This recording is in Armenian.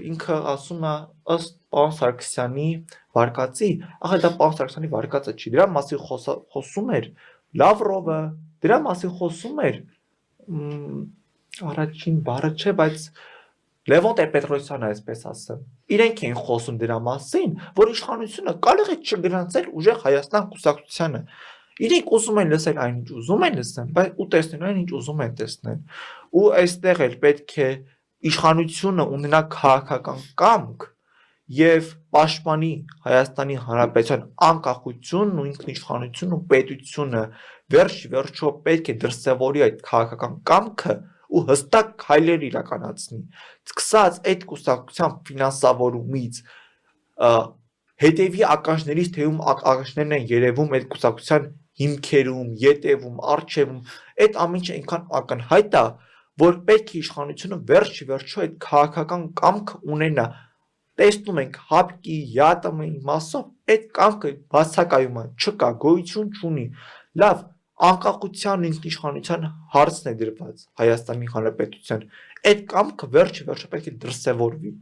Ինքը ասում է ըստ պարոն Սարգսյանի վարկածի, ախր դա պարոն Սարգսյանի վարկածը չի, դրա մասին խոսում էր Լավրովը, դրա մասին խոսում էր առաջին բառը չէ, բայց Լևոն Տեր-Պետրոսյանը, այսպես ասեմ, իրենք էին խոսում դրա մասին, որ իշխանությունը կարող է չգրանցել ուժեղ Հայաստան կուսակցությանը։ Իրենք ուզում են լսել այնինչ ուզում են լսեն, բայց ու տեսնել այնինչ ուզում են տեսնել։ Ու այստեղ էլ պետք է իշխանությունը ունենա քաղաքական կամք եւ պաշտպանի Հայաստանի Հանրապետության անկախությունն ու ինքնիշխանությունն ու պետությունը վերջո պետք է դրսևորի այդ քաղաքական կամքը ու հստակ քայլեր իրականացնի սկսած այդ կուսակցության ֆինանսավորումից հետևի ականջներից թեում ականջներն են երևում այդ կուսակցության հիմքերում, ետևում, առջևում այդ ամեն ինչը այնքան ակնհայտ է որ պետք է իշխանությունը վերջո այդ քաղաքական կամքը ունենա տեսնում ենք ՀԱՊԿ-ի, ԵԱՏՄ-ի մասով այդ կամքը բացակայում է, չկա, գոյություն չունի։ Լավ, անկախության ինքնիշխանության հարցն է դրված Հայաստանի Հանրապետության։ Այդ կամքը վերջո պետք է դրսևորվի։